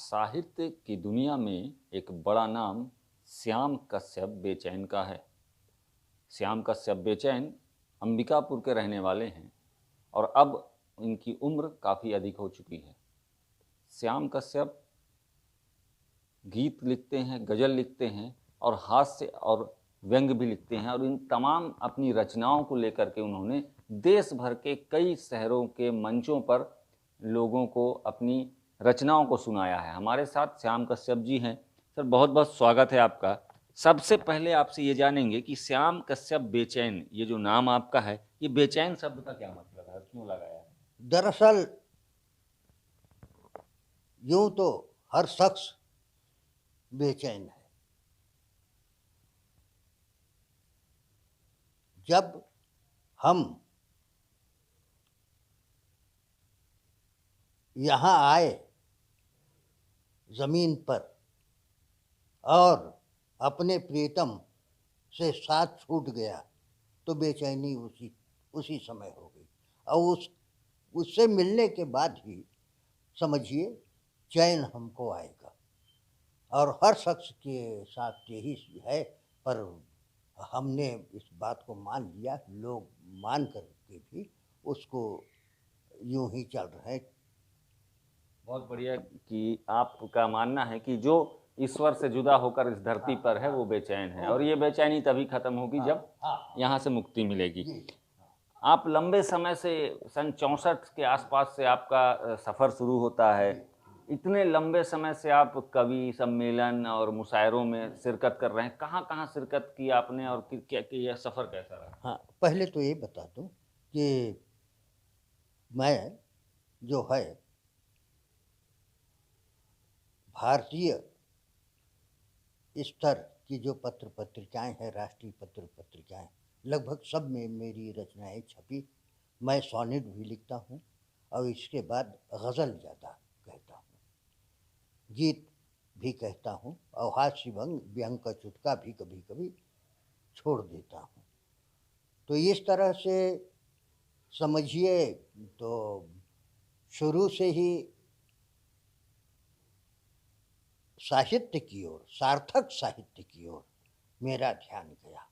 साहित्य की दुनिया में एक बड़ा नाम श्याम कश्यप बेचैन का है। श्याम कश्यप बेचैन अंबिकापुर के रहने वाले हैं और अब इनकी उम्र काफ़ी अधिक हो चुकी है। श्याम कश्यप गीत लिखते हैं, गज़ल लिखते हैं और हास्य और व्यंग्य भी लिखते हैं और इन तमाम अपनी रचनाओं को लेकर के उन्होंने देश भर के कई शहरों के मंचों पर लोगों को अपनी रचनाओं को सुनाया है। हमारे साथ श्याम कश्यप जी हैं। सर, बहुत बहुत स्वागत है आपका। सबसे पहले आपसे ये जानेंगे कि श्याम कश्यप बेचैन, ये जो नाम आपका है, ये बेचैन शब्द का क्या मतलब है, क्यों लगाया है? दरअसल यूं तो हर शख्स बेचैन है। जब हम यहाँ आए जमीन पर और अपने प्रियतम से साथ छूट गया तो बेचैनी उसी समय हो गई और उससे मिलने के बाद ही समझिए चैन हमको आएगा। और हर शख्स के साथ यही है, पर हमने इस बात को मान लिया, लोग मान करके भी उसको यूं ही चल रहे हैं। बहुत बढ़िया कि आपका मानना है कि जो ईश्वर से जुदा होकर इस धरती पर है वो बेचैन है और ये बेचैनी तभी खत्म होगी जब यहाँ से मुक्ति मिलेगी। आप लंबे समय से सन 64 के आसपास से आपका सफ़र शुरू होता है। इतने लंबे समय से आप कवि सम्मेलन और मुशायरों में शिरकत कर रहे हैं। कहाँ कहाँ शिरकत की आपने और क्या यह सफ़र कैसा रहा? हाँ, पहले तो ये बता दूं कि मैं जो है भारतीय स्तर की जो पत्र पत्रिकाएं हैं, राष्ट्रीय पत्र पत्रिकाएं, लगभग सब में मेरी रचनाएं छपी। मैं सोनेट भी लिखता हूँ और इसके बाद गज़ल ज़्यादा कहता हूँ, गीत भी कहता हूँ और हास्य व्यंग का चुटका भी कभी कभी छोड़ देता हूँ। तो इस तरह से समझिए तो शुरू से ही साहित्य की ओर, सार्थक साहित्य की ओर मेरा ध्यान गया।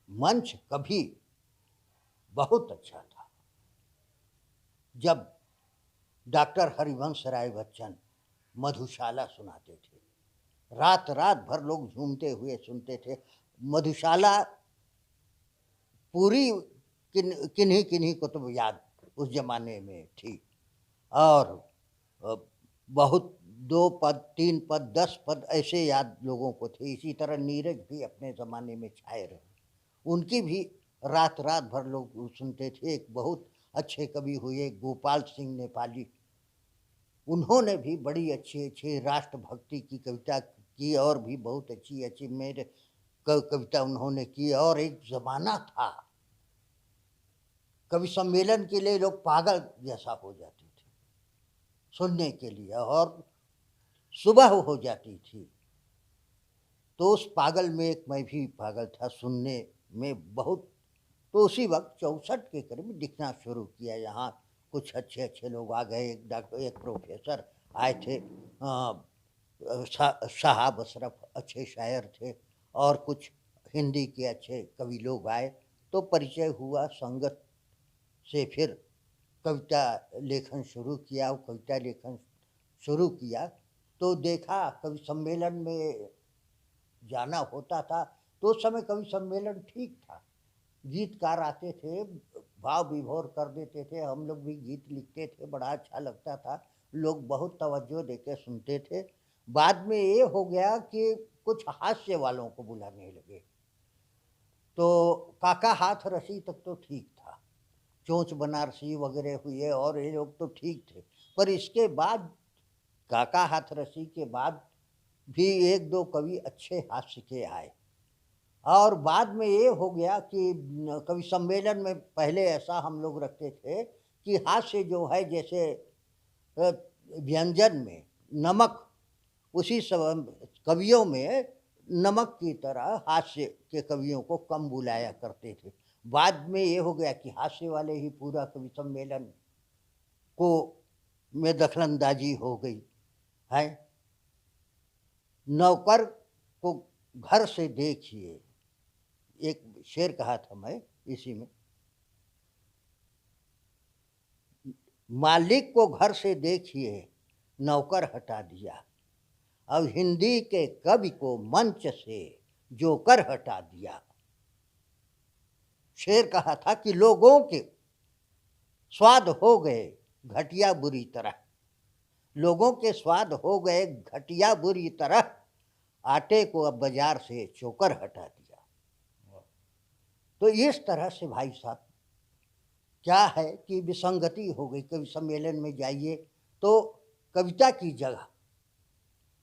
मंच कभी बहुत अच्छा था जब डॉक्टर हरिवंश राय बच्चन मधुशाला सुनाते थे, रात रात भर लोग झूमते हुए सुनते थे। मधुशाला पूरी किन्हीं किन्हीं को तो याद उस जमाने में थी और बहुत 2 पद 3 पद 10 पद ऐसे याद लोगों को थे। इसी तरह नीरज भी अपने ज़माने में छाए रहे, उनकी भी रात रात भर लोग सुनते थे। एक बहुत अच्छे कवि हुए गोपाल सिंह नेपाली, उन्होंने भी बड़ी अच्छी अच्छी राष्ट्रभक्ति की कविता की और भी बहुत अच्छी अच्छी मेरे कविता उन्होंने की। और एक ज़माना था कवि सम्मेलन के लिए लोग पागल जैसा हो जाते थे सुनने के लिए, और सुबह हो जाती थी तो उस पागल में एक मैं भी पागल था सुनने में बहुत। तो उसी वक्त 64 के करीब लिखना शुरू किया। यहाँ कुछ अच्छे अच्छे लोग आ गए, एक डॉक्टर, एक प्रोफेसर आए थे, साहब अशरफ अच्छे शायर थे और कुछ हिंदी के अच्छे कवि लोग आए। तो परिचय हुआ, संगत से फिर कविता लेखन शुरू किया। और कविता लेखन शुरू किया तो देखा कवि सम्मेलन में जाना होता था। तो उस समय कवि सम्मेलन ठीक था, गीतकार आते थे, भाव विभोर कर देते थे, हम लोग भी गीत लिखते थे, बड़ा अच्छा लगता था, लोग बहुत तवज्जो देके सुनते थे। बाद में ये हो गया कि कुछ हास्य वालों को बुलाने लगे, तो काका हाथ रसी तक तो ठीक था, चोंच बनारसी वगैरह हुए और ये लोग तो ठीक थे। पर इसके बाद काका हाथरसी के बाद भी एक दो कवि अच्छे हास्य के आए। और बाद में ये हो गया कि कवि सम्मेलन में पहले ऐसा हम लोग रखते थे कि हास्य जो है, जैसे व्यंजन में नमक, उसी सब कवियों में नमक की तरह हास्य के कवियों को कम बुलाया करते थे। बाद में ये हो गया कि हास्य वाले ही पूरा कवि सम्मेलन को में दखलंदाजी हो गई है। नौकर को घर से देखिए, एक शेर कहा था मैं इसी में, मालिक को घर से देखिए नौकर हटा दिया, अब हिंदी के कवि को मंच से जोकर हटा दिया। शेर कहा था कि लोगों के स्वाद हो गए घटिया बुरी तरह, लोगों के स्वाद हो गए घटिया बुरी तरह, आटे को अब बाजार से चोकर हटा दिया। तो इस तरह से भाई साहब क्या है कि विसंगति हो गई। कवि सम्मेलन में जाइए तो कविता की जगह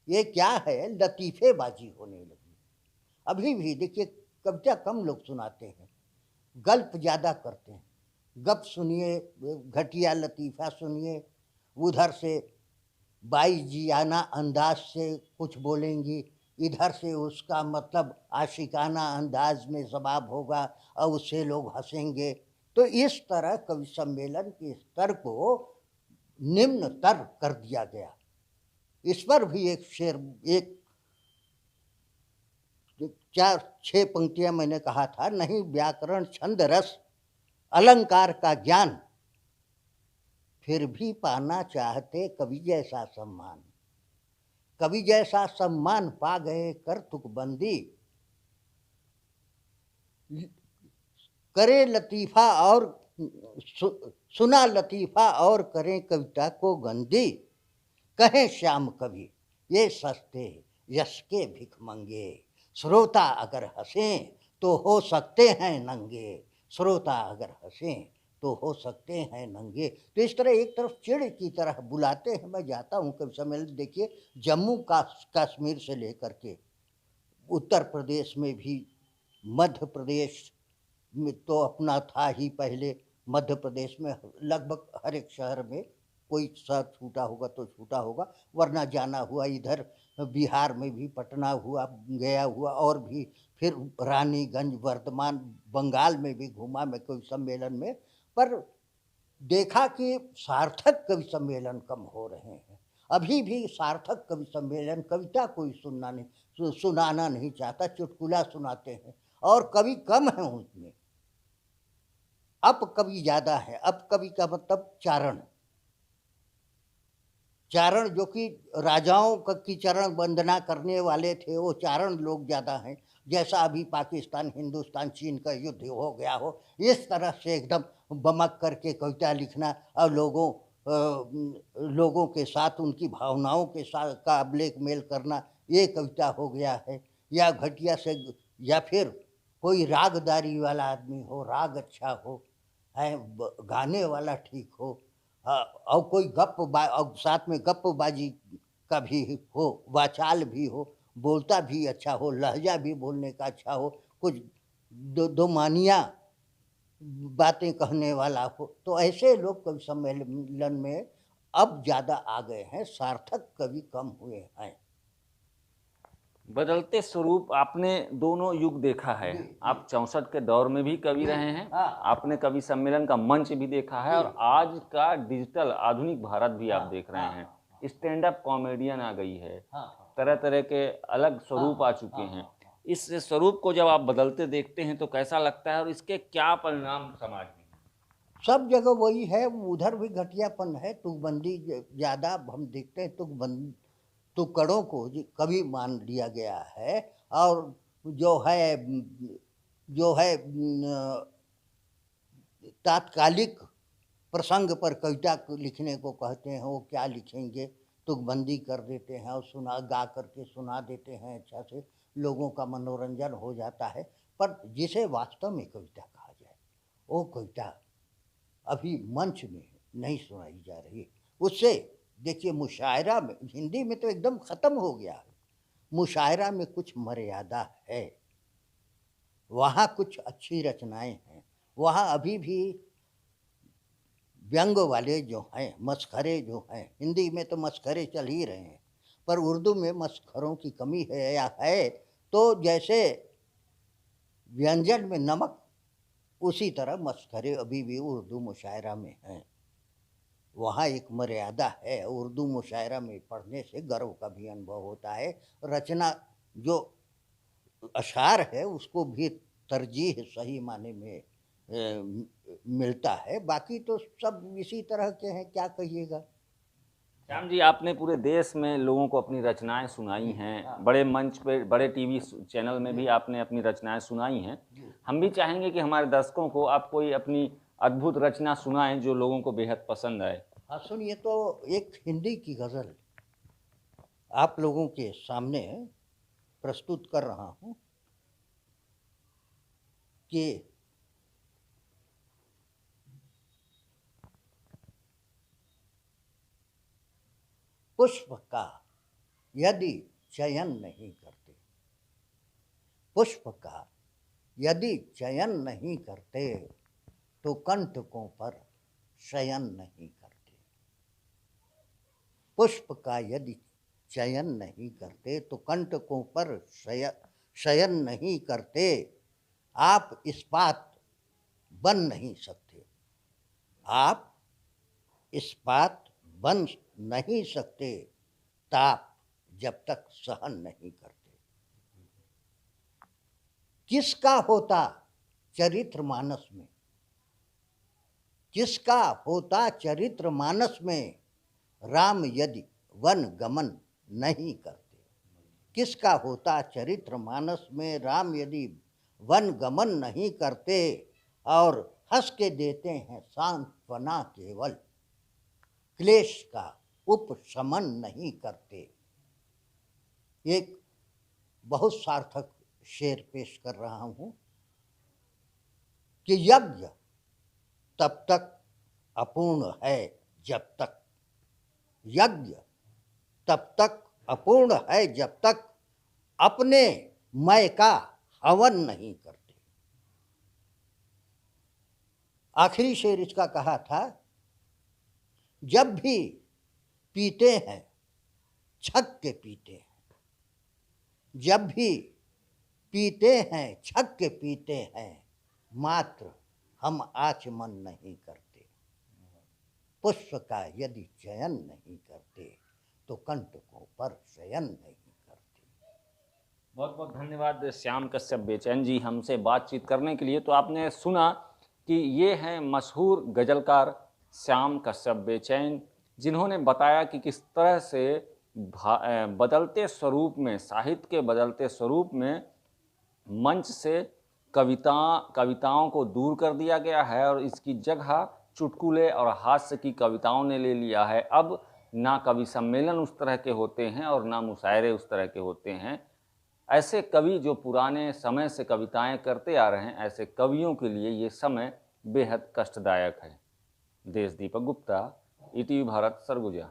ये क्या है, लतीफ़ेबाजी होने लगी। अभी भी देखिए कविता कम लोग सुनाते हैं, गल्प ज़्यादा करते हैं। गप सुनिए, घटिया लतीफ़ा सुनिए, उधर से बाई जियाना अंदाज से कुछ बोलेंगी, इधर से उसका मतलब आशिकाना अंदाज में जवाब होगा और उससे लोग हंसेंगे। तो इस तरह कवि सम्मेलन के स्तर को निम्नतर कर दिया गया। इस पर भी एक शेर, एक 4-6 पंक्तियां मैंने कहा था, नहीं व्याकरण छंद रस अलंकार का ज्ञान, फिर भी पाना चाहते कवि जैसा सम्मान, कवि जैसा सम्मान पा गए कर तुकबंदी, करे लतीफ़ा और सुना लतीफ़ा और करें कविता को गंदी, कहें श्याम कवि ये सस्ते यश के भिखमंगे, श्रोता अगर हंसें तो हो सकते हैं नंगे, श्रोता अगर हंसें तो हो सकते हैं नंगे। तो इस तरह एक तरफ चिड़ की तरह बुलाते हैं। मैं जाता हूँ कवि सम्मेलन, देखिए जम्मू कश्मीर से लेकर के उत्तर प्रदेश में भी, मध्य प्रदेश में तो अपना था ही पहले, मध्य प्रदेश में लगभग हर एक शहर में कोई शहर छूटा होगा तो छूटा होगा, वरना जाना हुआ इधर बिहार में भी, पटना हुआ, गया हुआ, और भी फिर रानीगंज, वर्धमान, बंगाल में भी घूमा मैं कवि सम्मेलन में। पर देखा कि सार्थक कवि सम्मेलन कम हो रहे हैं। अभी भी सार्थक कवि सम्मेलन कविता कोई सुनाना नहीं चाहता, चुटकुला सुनाते हैं और कवि कम है उसमें। अब कवि ज़्यादा है। अब कवि का मतलब चारण, चारण जो कि राजाओं की चरण वंदना करने वाले थे, वो चारण लोग ज़्यादा हैं। जैसा अभी पाकिस्तान, हिंदुस्तान, चीन का युद्ध हो गया हो, इस तरह से एकदम बमक करके कविता लिखना और लोगों के साथ उनकी भावनाओं के साथ का ब्लैकमेल करना, ये कविता हो गया है। या घटिया से, या फिर कोई रागदारी वाला आदमी हो, राग अच्छा हो, है गाने वाला ठीक हो, और कोई और साथ में गप्पबाजी का भी हो, वाचाल भी हो, बोलता भी अच्छा हो, लहजा भी बोलने का अच्छा हो, कुछ दो मानिया बातें कहने वाला हो। तो ऐसे लोग कवि सम्मेलन में अब ज़्यादा आ गए हैं, सार्थक कवि कम हुए हैं। बदलते स्वरूप आपने दोनों युग देखा है। आप 64 के दौर में भी कवि रहे हैं, आपने कवि सम्मेलन का मंच भी देखा है, और आज का डिजिटल आधुनिक भारत भी आप देख रहे हैं। स्टैंड अप कॉमेडियन आ गई है, तरह तरह के अलग स्वरूप आ चुके हैं। इस स्वरूप को जब आप बदलते देखते हैं तो कैसा लगता है, और इसके क्या परिणाम समाज में? सब जगह वही है, उधर भी घटियापन है, तुकबंदी ज़्यादा हम देखते हैं। तुकड़ों को कवि मान लिया गया है, और जो है तात्कालिक प्रसंग पर कविता लिखने को कहते हैं, वो क्या लिखेंगे, तुकबंदी कर देते हैं और गा करके सुना देते हैं, अच्छा से लोगों का मनोरंजन हो जाता है। पर जिसे वास्तव में कविता कहा जाए, वो कविता अभी मंच में नहीं सुनाई जा रही। उससे देखिए मुशायरा में, हिंदी में तो एकदम ख़त्म हो गया है, मुशायरा में कुछ मर्यादा है, वहाँ कुछ अच्छी रचनाएं हैं, वहाँ अभी भी व्यंग वाले जो हैं, मस्खरे जो हैं, हिंदी में तो मस्खरे चल ही रहे हैं, पर उर्दू में मस्खरों की कमी है या है। तो जैसे व्यंजन में नमक, उसी तरह मस्खरे अभी भी उर्दू मुशायरा में हैं। वहाँ एक मर्यादा है। उर्दू मुशायरा में पढ़ने से गर्व का भी अनुभव होता है। रचना जो अशार है उसको भी तरजीह सही माने में मिलता है। बाकी तो सब इसी तरह के हैं, क्या कहिएगा। श्याम जी, आपने पूरे देश में लोगों को अपनी रचनाएं सुनाई हैं, बड़े मंच पे, बड़े टीवी चैनल में भी आपने अपनी रचनाएं सुनाई हैं। हम भी चाहेंगे कि हमारे दर्शकों को आप कोई अपनी अद्भुत रचना सुनाएं जो लोगों को बेहद पसंद आए। हाँ सुनिए, तो एक हिंदी की गज़ल आप लोगों के सामने प्रस्तुत कर रहा हूँ कि पुष्प का यदि चयन नहीं करते, पुष्प का यदि चयन नहीं करते तो कंटकों पर शयन नहीं करते। पुष्प का यदि चयन नहीं करते तो कंटकों पर शयन नहीं करते। आप इस्पात बन नहीं सकते, आप इस्पात बन नहीं सकते, ताप जब तक सहन नहीं करते। किसका होता चरित्र मानस में, किसका होता चरित्र मानस में, राम यदि वन गमन नहीं करते। किसका होता चरित्र मानस में, राम यदि वन गमन नहीं करते, और हंस के देते हैं सांत्वना केवल, क्लेश का उपशमन नहीं करते। एक बहुत सार्थक शेर पेश कर रहा हूं कि यज्ञ तब तक अपूर्ण है जब तक, यज्ञ तब तक अपूर्ण है जब तक अपने मय का हवन नहीं करते। आखिरी शेर इसका कहा था, जब भी पीते हैं छक के पीते हैं, जब भी पीते हैं छक के पीते हैं, मात्र हम आचमन नहीं करते। पुष्प का यदि चयन नहीं करते तो कंटकों पर शयन नहीं करते। बहुत बहुत धन्यवाद श्याम कश्यप बेचैन जी हमसे बातचीत करने के लिए। तो आपने सुना कि ये हैं मशहूर गज़लकार श्याम कश्यप बेचैन, जिन्होंने बताया कि किस तरह से बदलते स्वरूप में, साहित्य के बदलते स्वरूप में मंच से कविताओं को दूर कर दिया गया है और इसकी जगह चुटकुले और हास्य की कविताओं ने ले लिया है। अब ना कवि सम्मेलन उस तरह के होते हैं और ना मुशायरे उस तरह के होते हैं। ऐसे कवि जो पुराने समय से कविताएं करते आ रहे हैं, ऐसे कवियों के लिए ये समय बेहद कष्टदायक है। देश दीपक गुप्ता, ईटीवी भारत, सरगुजा।